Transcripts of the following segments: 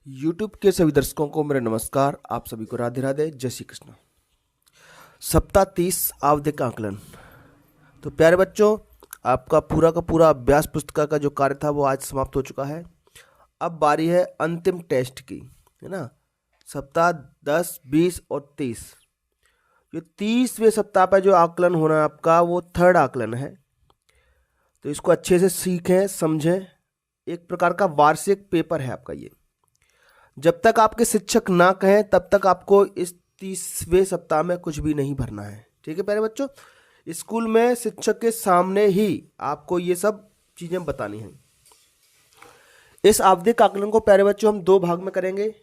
YouTube के सभी दर्शकों को मेरा नमस्कार। आप सभी को राधे राधे, जय श्री कृष्ण। सप्ताह 30 आवधिक आकलन। तो प्यारे बच्चों, आपका पूरा का पूरा अभ्यास पुस्तिका का जो कार्य था वो आज समाप्त हो चुका है। अब बारी है अंतिम टेस्ट की, है ना। सप्ताह 10, 20 और 30, जो 30वें सप्ताह पर जो आकलन होना है आपका, वो थर्ड आकलन है। तो इसको अच्छे से सीखें, समझें। एक प्रकार का वार्षिक पेपर है आपका ये। जब तक आपके शिक्षक ना कहें तब तक आपको इस 30वें सप्ताह में कुछ भी नहीं भरना है, ठीक है प्यारे बच्चों। स्कूल में शिक्षक के सामने ही आपको ये सब चीज़ें बतानी हैं। इस आवधिक आकलन को प्यारे बच्चों हम 2 भाग में करेंगे,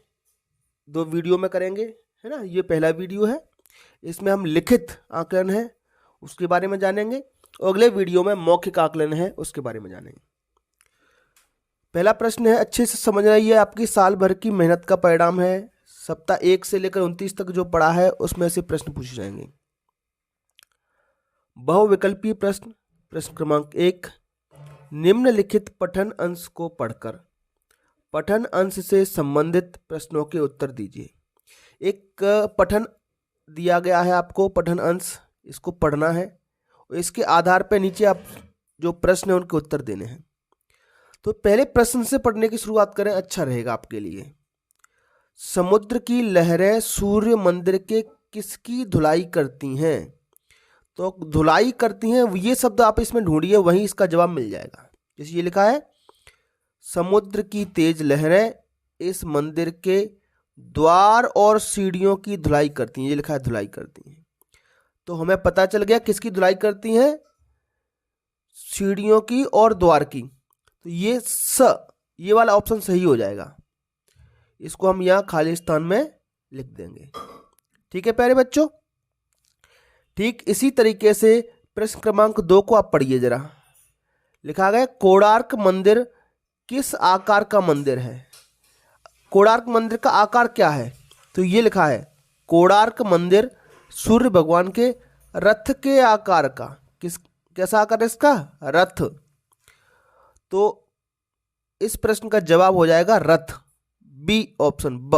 2 वीडियो में करेंगे, है ना। ये पहला वीडियो है, इसमें हम लिखित आकलन है उसके बारे में जानेंगे, और अगले वीडियो में मौखिक आकलन है उसके बारे में जानेंगे। पहला प्रश्न है, अच्छे से समझ रही है, आपकी साल भर की मेहनत का परिणाम है। सप्ताह 1 से लेकर 29 तक जो पढ़ा है उसमें से प्रश्न पूछे जाएंगे। बहुविकल्पीय प्रश्न। प्रश्न क्रमांक 1, निम्नलिखित पठन अंश को पढ़कर पठन अंश से संबंधित प्रश्नों के उत्तर दीजिए। एक पठन दिया गया है आपको, पठन अंश, इसको पढ़ना है और इसके आधार पर नीचे आप जो प्रश्न है उनके उत्तर देने हैं। तो पहले प्रश्न से पढ़ने की शुरुआत करें, अच्छा रहेगा आपके लिए। समुद्र की लहरें सूर्य मंदिर के किसकी धुलाई करती हैं? तो धुलाई करती हैं, ये शब्द आप इसमें ढूंढिए, वहीं इसका जवाब मिल जाएगा। जैसे ये लिखा है, समुद्र की तेज लहरें इस मंदिर के द्वार और सीढ़ियों की धुलाई करती हैं। ये लिखा है धुलाई करती हैं, तो हमें पता चल गया किसकी धुलाई करती हैं, सीढ़ियों की और द्वार की। तो ये वाला ऑप्शन सही हो जाएगा। इसको हम यहाँ खाली स्थान में लिख देंगे, ठीक है प्यारे बच्चों। ठीक इसी तरीके से प्रश्न क्रमांक 2 को आप पढ़िए जरा। लिखा गया, कोणार्क मंदिर किस आकार का मंदिर है? कोणार्क मंदिर का आकार क्या है? तो ये लिखा है, कोणार्क मंदिर सूर्य भगवान के रथ के आकार का। कैसा आकार है इसका? रथ। तो इस प्रश्न का जवाब हो जाएगा रथ, बी ऑप्शन ब।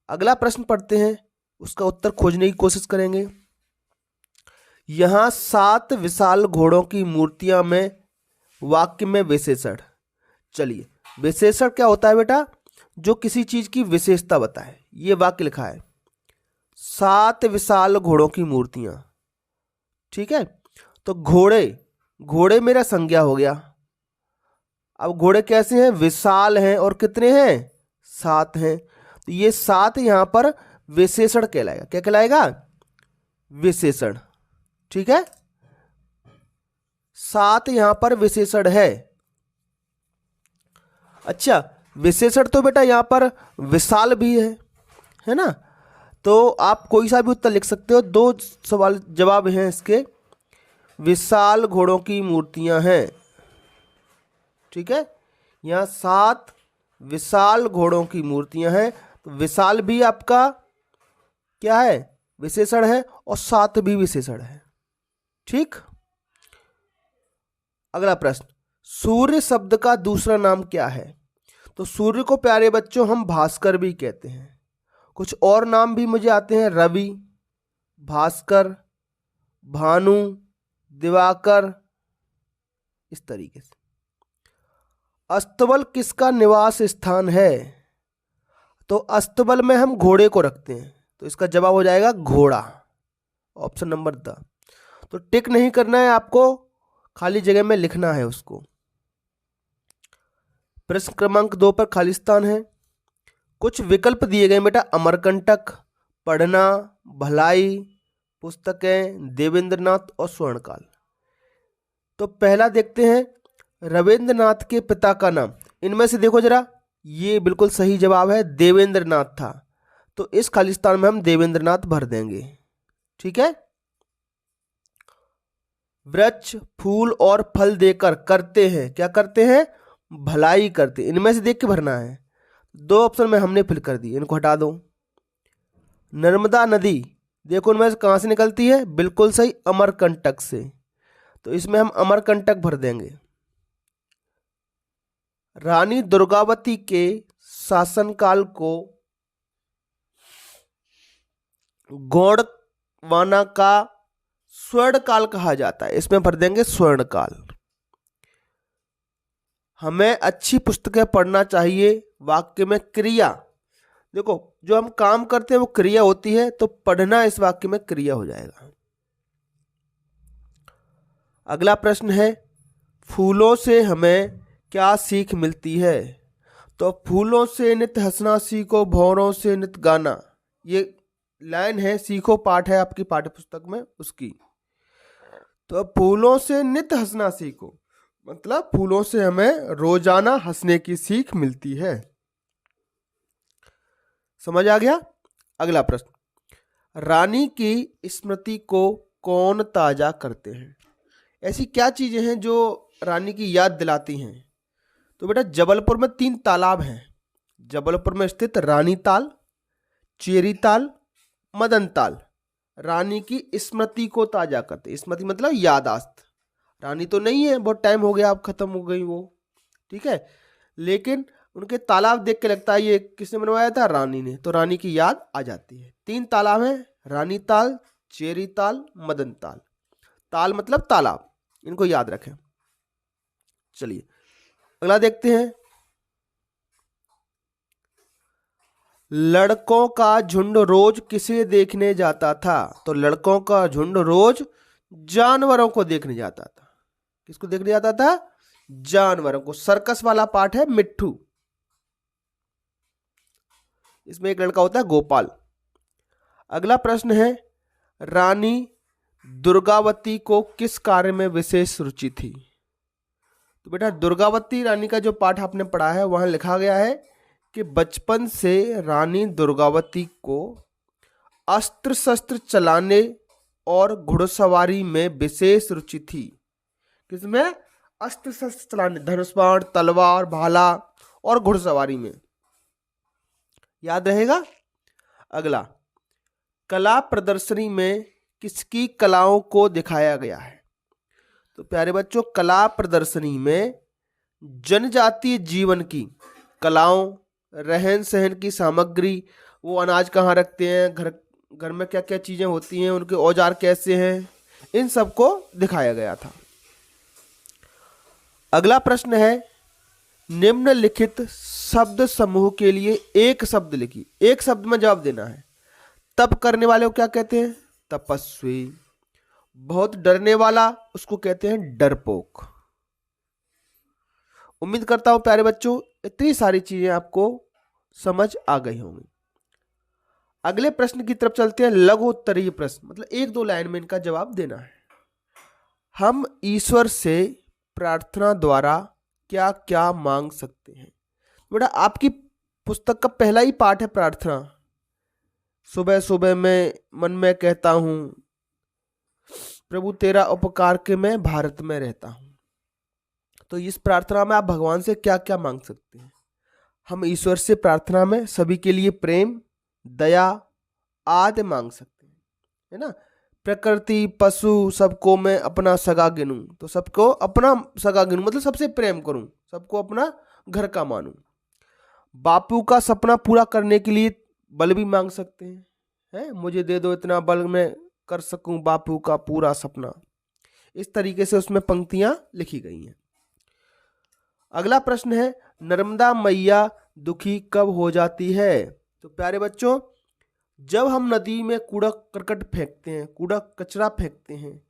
अगला प्रश्न पढ़ते हैं, उसका उत्तर खोजने की कोशिश करेंगे। यहां 7 विशाल घोड़ों की मूर्तियां में वाक्य में विशेषण। चलिए, विशेषण क्या होता है बेटा? जो किसी चीज की विशेषता बताए। ये वाक्य लिखा है, 7 विशाल घोड़ों की मूर्तियां, ठीक है। तो घोड़े मेरा संज्ञा हो गया। अब घोड़े कैसे हैं? विशाल हैं, और कितने हैं? 7 हैं। तो ये 7 यहां पर विशेषण कहलाएगा। क्या कहलाएगा? विशेषण, ठीक है। 7 यहां पर विशेषण है। अच्छा, विशेषण तो बेटा यहां पर विशाल भी है ना। तो आप कोई सा भी उत्तर लिख सकते हो। 2 सवाल जवाब हैं इसके। विशाल घोड़ों की मूर्तियां हैं, ठीक है। यहां 7 विशाल घोड़ों की मूर्तियां हैं। तो विशाल भी आपका क्या है? विशेषण है, और 7 भी विशेषण है, ठीक। अगला प्रश्न, सूर्य शब्द का दूसरा नाम क्या है? तो सूर्य को प्यारे बच्चों हम भास्कर भी कहते हैं। कुछ और नाम भी मुझे आते हैं, रवि, भास्कर, भानु, दिवाकर, इस तरीके से। अस्तबल किसका निवास स्थान है? तो अस्तबल में हम घोड़े को रखते हैं, तो इसका जवाब हो जाएगा घोड़ा, ऑप्शन नंबर द। तो टिक नहीं करना है आपको, खाली जगह में लिखना है उसको। प्रश्न क्रमांक 2 पर खाली स्थान है। कुछ विकल्प दिए गए बेटा, अमरकंटक, पढ़ना, भलाई, पुस्तकें, देवेंद्रनाथ और स्वर्णकाल। तो पहला देखते हैं, रविंद्रनाथ के पिता का नाम। इनमें से देखो जरा, ये बिल्कुल सही जवाब है, देवेंद्रनाथ था। तो इस खाली स्थान में हम देवेंद्रनाथ भर देंगे, ठीक है। वृक्ष फूल और फल देकर करते हैं, क्या करते हैं? भलाई करते। इनमें से देख के भरना है। 2 ऑप्शन में हमने फिल कर दी, इनको हटा दो। नर्मदा नदी, देखो इनमें से कहां से निकलती है? बिल्कुल सही, अमरकंटक से। तो इसमें हम अमरकंटक भर देंगे। रानी दुर्गावती के शासनकाल को गोंडवाना का स्वर्ण काल कहा जाता है। इसमें भर देंगे स्वर्ण काल। हमें अच्छी पुस्तकें पढ़ना चाहिए। वाक्य में क्रिया, देखो जो हम काम करते हैं वो क्रिया होती है, तो पढ़ना इस वाक्य में क्रिया हो जाएगा। अगला प्रश्न है, फूलों से हमें क्या सीख मिलती है? तो फूलों से नित हंसना सीखो, भंवरों से नित गाना, ये लाइन है, सीखो पाठ है आपकी पाठ्य पुस्तक में उसकी। तो फूलों से नित हंसना सीखो मतलब फूलों से हमें रोजाना हंसने की सीख मिलती है। समझ आ गया? अगला प्रश्न, रानी की स्मृति को कौन ताजा करते हैं? ऐसी क्या चीजें हैं जो रानी की याद दिलाती हैं? तो बेटा जबलपुर में 3 तालाब हैं। जबलपुर में स्थित रानी ताल, चेरी ताल, मदन ताल रानी की स्मृति को ताजा करते। स्मृति मतलब यादाश्त। रानी तो नहीं है, बहुत टाइम हो गया, अब खत्म हो गई वो, ठीक है, लेकिन उनके तालाब देख के लगता है ये किसने बनवाया था? रानी ने। तो रानी की याद आ जाती है। 3 तालाब हैं, रानी ताल, चेरी ताल, मदन ताल। ताल मतलब तालाब, इनको याद रखें। चलिए अगला देखते हैं। लड़कों का झुंड रोज किसे देखने जाता था? तो लड़कों का झुंड रोज जानवरों को देखने जाता था। किसको देखने जाता था? जानवरों को। सर्कस वाला पार्ट है मिट्ठू, इसमें एक लड़का होता है गोपाल। अगला प्रश्न है, रानी दुर्गावती को किस कार्य में विशेष रुचि थी? तो बेटा दुर्गावती रानी का जो पाठ आपने पढ़ा है वहां लिखा गया है कि बचपन से रानी दुर्गावती को अस्त्र शस्त्र चलाने और घुड़सवारी में विशेष रुचि थी। किसमें? अस्त्र शस्त्र चलाने, धनुष बाण, तलवार, भाला और घुड़सवारी में। याद रहेगा? अगला, कला प्रदर्शनी में किसकी कलाओं को दिखाया गया है? तो प्यारे बच्चों कला प्रदर्शनी में जनजातीय जीवन की कलाओं, रहन सहन की सामग्री, वो अनाज कहाँ रखते हैं, घर में क्या क्या चीजें होती हैं, उनके औजार कैसे हैं, इन सबको दिखाया गया था। अगला प्रश्न है, निम्नलिखित शब्द समूह के लिए एक शब्द लिखिए। एक शब्द में जवाब देना है। तप करने वाले को क्या कहते हैं? तपस्वी। बहुत डरने वाला उसको कहते हैं डरपोक। उम्मीद करता हूं प्यारे बच्चों इतनी सारी चीजें आपको समझ आ गई होंगी। अगले प्रश्न की तरफ चलते हैं। लघु उत्तरीय प्रश्न, मतलब 1-2 लाइन में इनका जवाब देना है। हम ईश्वर से प्रार्थना द्वारा क्या क्या मांग सकते हैं? बेटा आपकी पुस्तक का पहला ही पाठ है प्रार्थना। सुबह सुबह मैं मन में कहता हूं प्रभु तेरा उपकार के मैं भारत में रहता हूं। तो इस प्रार्थना में आप भगवान से क्या क्या मांग सकते हैं? हम ईश्वर से प्रार्थना में सभी के लिए प्रेम, दया आदि मांग सकते हैं, है ना। प्रकृति, पशु सबको मैं अपना सगा गिनूं, तो सबको अपना सगा गिनूं मतलब सबसे प्रेम करूं, सबको अपना घर का मानूं। बापू का सपना पूरा करने के लिए बल भी मांग सकते हैं, है मुझे दे दो इतना बल मैं कर सकूं बापू का पूरा सपना। इस तरीके से उसमें पंक्तियां लिखी गई हैं। अगला प्रश्न है, नर्मदा मैया दुखी कब हो जाती है? तो प्यारे बच्चों जब हम नदी में कूड़ा करकट फेंकते हैं, कूड़ा कचरा फेंकते हैं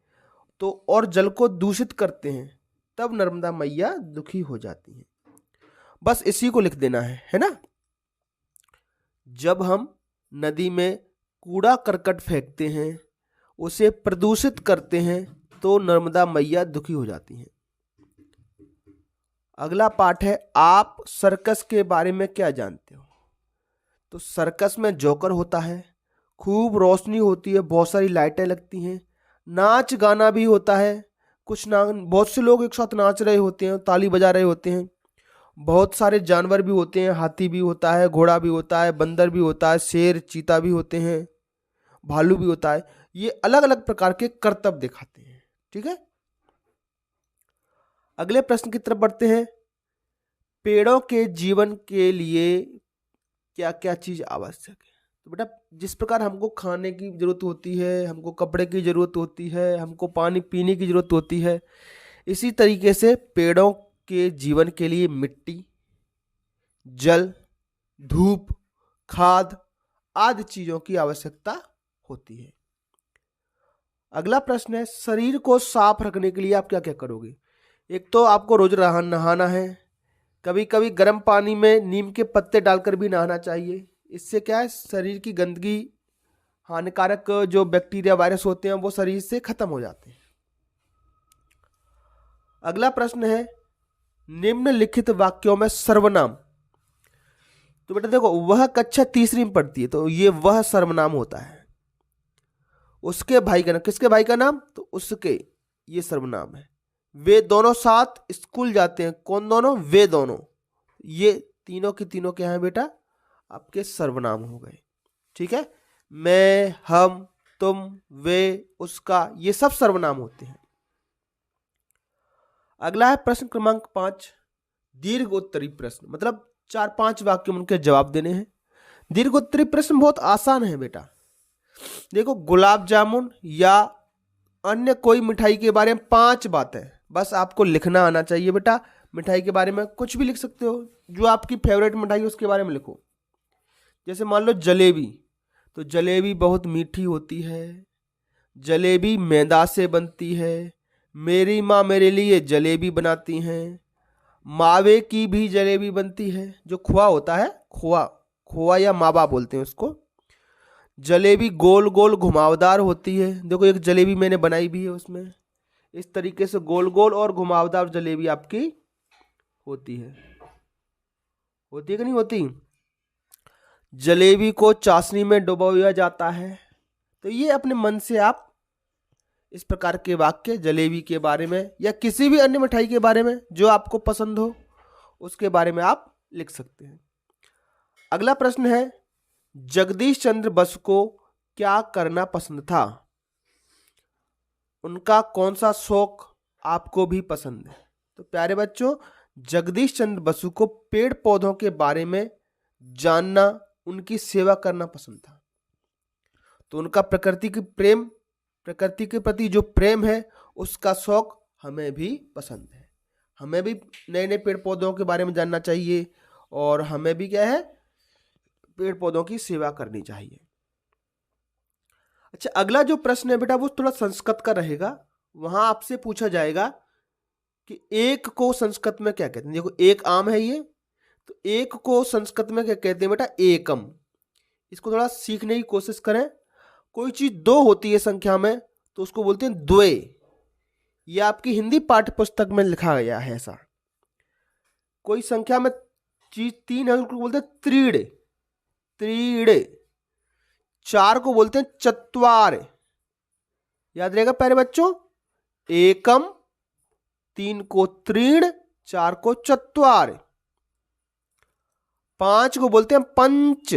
तो और जल को दूषित करते हैं, तब नर्मदा मैया दुखी हो जाती है। बस इसी को लिख देना है ना। जब हम नदी में कूड़ा करकट फेंकते हैं, उसे प्रदूषित करते हैं, तो नर्मदा मैया दुखी हो जाती हैं। अगला पाठ है, आप सर्कस के बारे में क्या जानते हो? तो सर्कस में जोकर होता है, खूब रोशनी होती है, बहुत सारी लाइटें लगती हैं, नाच गाना भी होता है, बहुत से लोग एक साथ नाच रहे होते हैं, ताली बजा रहे होते हैं, बहुत सारे जानवर भी होते हैं, हाथी भी होता है, घोड़ा भी होता है, बंदर भी होता है, शेर चीता भी होते हैं, भालू भी होता है। ये अलग अलग प्रकार के करतब दिखाते हैं, ठीक है। अगले प्रश्न की तरफ बढ़ते हैं। पेड़ों के जीवन के लिए क्या क्या चीज आवश्यक है? तो बेटा जिस प्रकार हमको खाने की जरूरत होती है, हमको कपड़े की जरूरत होती है, हमको पानी पीने की जरूरत होती है, इसी तरीके से पेड़ों के जीवन के लिए मिट्टी, जल, धूप, खाद आदि चीजों की आवश्यकता होती है। अगला प्रश्न है, शरीर को साफ रखने के लिए आप क्या क्या करोगे? एक तो आपको रोज नहाना है, कभी कभी गर्म पानी में नीम के पत्ते डालकर भी नहाना चाहिए। इससे क्या है, शरीर की गंदगी, हानिकारक जो बैक्टीरिया वायरस होते हैं वो शरीर से खत्म हो जाते हैं। अगला प्रश्न है, निम्नलिखित वाक्यों में सर्वनाम। तो बेटा देखो, वह कक्षा तीसरी में पढ़ती है, तो ये वह सर्वनाम होता है। उसके भाई का नाम, किसके भाई का नाम? तो उसके, ये सर्वनाम है। वे दोनों साथ स्कूल जाते हैं, कौन दोनों? वे दोनों। ये तीनों की तीनों क्या है बेटा? आपके सर्वनाम हो गए। ठीक है, मैं, हम, तुम, वे, उसका, ये सब सर्वनाम होते हैं। अगला है प्रश्न क्रमांक 5, दीर्घ उत्तरी प्रश्न, मतलब 4-5 वाक्य में उनके जवाब देने हैं। दीर्घ उत्तरी प्रश्न बहुत आसान है बेटा। देखो, गुलाब जामुन या अन्य कोई मिठाई के बारे में 5 बातें, बस आपको लिखना आना चाहिए बेटा। मिठाई के बारे में कुछ भी लिख सकते हो, जो आपकी फेवरेट मिठाई है उसके बारे में लिखो। जैसे मान लो जलेबी, तो जलेबी बहुत मीठी होती है, जलेबी मैदा से बनती है, मेरी माँ मेरे लिए जलेबी बनाती हैं, मावे की भी जलेबी बनती है, जो खोआ होता है, खोआ या मावा बोलते हैं उसको। जलेबी गोल गोल घुमावदार होती है, देखो एक जलेबी मैंने बनाई भी है, उसमें इस तरीके से गोल गोल और घुमावदार जलेबी आपकी होती है कि नहीं होती? जलेबी को चाशनी में डुबोया जाता है। तो ये अपने मन से आप इस प्रकार के वाक्य जलेबी के बारे में या किसी भी अन्य मिठाई के बारे में जो आपको पसंद हो उसके बारे में आप लिख सकते हैं। अगला प्रश्न है, जगदीश चंद्र बसु को क्या करना पसंद था? उनका कौन सा शौक आपको भी पसंद है? तो प्यारे बच्चों, जगदीश चंद्र बसु को पेड़ पौधों के बारे में जानना, उनकी सेवा करना पसंद था। तो उनका प्रकृति के प्रति जो प्रेम है, उसका शौक हमें भी पसंद है। हमें भी नए नए पेड़ पौधों के बारे में जानना चाहिए और हमें भी क्या है, पेड़ पौधों की सेवा करनी चाहिए। अच्छा, अगला जो प्रश्न है बेटा वो थोड़ा संस्कृत का रहेगा। वहां आपसे पूछा जाएगा कि एक को संस्कृत में क्या कहते हैं। देखो, एक आम है ये, तो एक को संस्कृत में क्या कहते हैं बेटा? एकम। इसको थोड़ा सीखने की कोशिश करें। कोई चीज 2 होती है संख्या में तो उसको बोलते हैं द्वे। ये आपकी हिंदी पाठ्य पुस्तक में लिखा गया है ऐसा। कोई संख्या में चीज 3 है उसको बोलते हैं त्रीड़। 4 को बोलते हैं चत्वार। याद रहेगा प्यारे बच्चों, एकम, 3 को त्रीण, 4 को चत्वार। 5 को बोलते हैं पंच।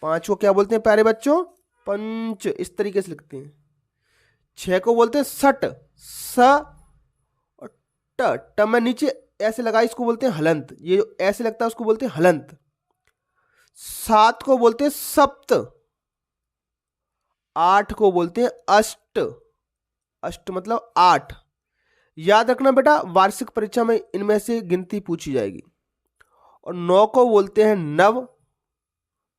5 को क्या बोलते हैं प्यारे बच्चों? पंच। इस तरीके से लिखते हैं। 6 को बोलते हैं सट, स और ट में नीचे ऐसे लगा, इसको बोलते हैं हलंत। ये जो ऐसे लगता है उसको बोलते हैं हलंत। 7 को बोलते हैं सप्त। 8 को बोलते हैं अष्ट। अष्ट मतलब 8। याद रखना बेटा, वार्षिक परीक्षा में इनमें से गिनती पूछी जाएगी। और 9 को बोलते हैं नव।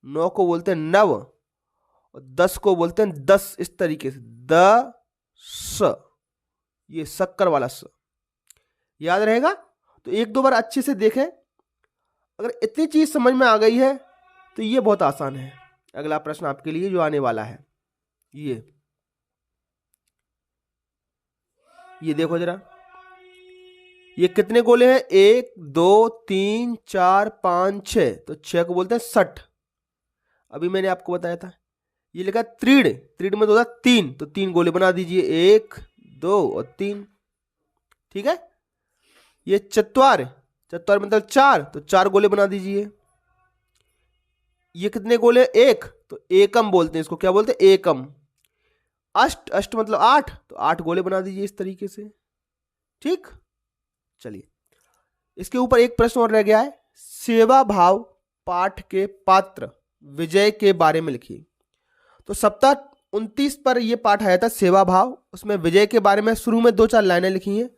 9 को बोलते हैं नव। और 10 को बोलते हैं 10। इस तरीके से स, ये शक्कर वाला स। याद रहेगा? तो 1-2 बार अच्छे से देखें। अगर इतनी चीज समझ में आ गई है तो ये बहुत आसान है। अगला प्रश्न आपके लिए जो आने वाला है, ये देखो जरा, ये कितने गोले हैं? 1 2 3 4 5 6। तो 6 को बोलते हैं सठ। अभी मैंने आपको बताया था। ये लिखा त्रीड़। त्रीड़ में 2 था 3, तो 3 गोले बना दीजिए, 1 2 और 3। ठीक है। ये चत्वार, चत्वार मतलब 4, तो 4 गोले बना दीजिए। ये कितने गोले? 1, तो एकम बोलते हैं इसको। क्या बोलते हैं? एकम। अष्ट, अष्ट मतलब 8, तो 8 गोले बना दीजिए इस तरीके से। ठीक, चलिए इसके ऊपर एक प्रश्न और रह गया है, सेवा भाव पाठ के पात्र विजय के बारे में लिखिए। तो सप्ताह 29 पर यह पाठ आया था सेवा भाव, उसमें विजय के बारे में शुरू में 2-4 लाइनें लिखी हैं,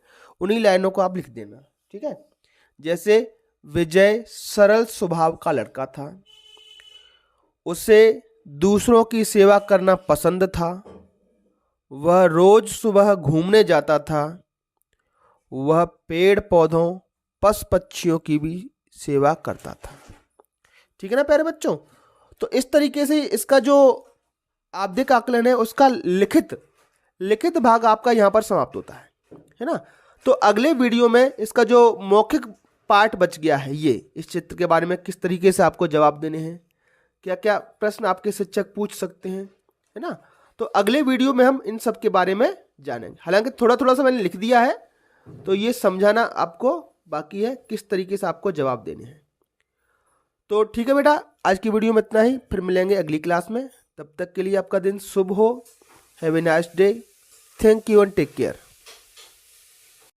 उन्हीं लाइनों को आप लिख देना, ठीक है। जैसे विजय सरल स्वभाव का लड़का था, उसे दूसरों की सेवा करना पसंद था, वह रोज सुबह घूमने जाता था, वह पेड़ पौधों पशु पक्षियों की भी सेवा करता था। ठीक है ना प्यारे बच्चों। तो इस तरीके से इसका जो आवधिक आकलन है उसका लिखित भाग आपका यहाँ पर समाप्त होता है ना। तो अगले वीडियो में इसका जो मौखिक पार्ट बच गया है, ये इस चित्र के बारे में किस तरीके से आपको जवाब देने हैं, क्या क्या प्रश्न आपके शिक्षक पूछ सकते हैं, है ना। तो अगले वीडियो में हम इन सब के बारे में जानेंगे। हालांकि थोड़ा थोड़ा सा मैंने लिख दिया है, तो ये समझाना आपको बाकी है किस तरीके से आपको जवाब देने हैं। तो ठीक है बेटा, आज की वीडियो में इतना ही, फिर मिलेंगे अगली क्लास में। तब तक के लिए आपका दिन शुभ हो। Have a nice day. Thank you and take care.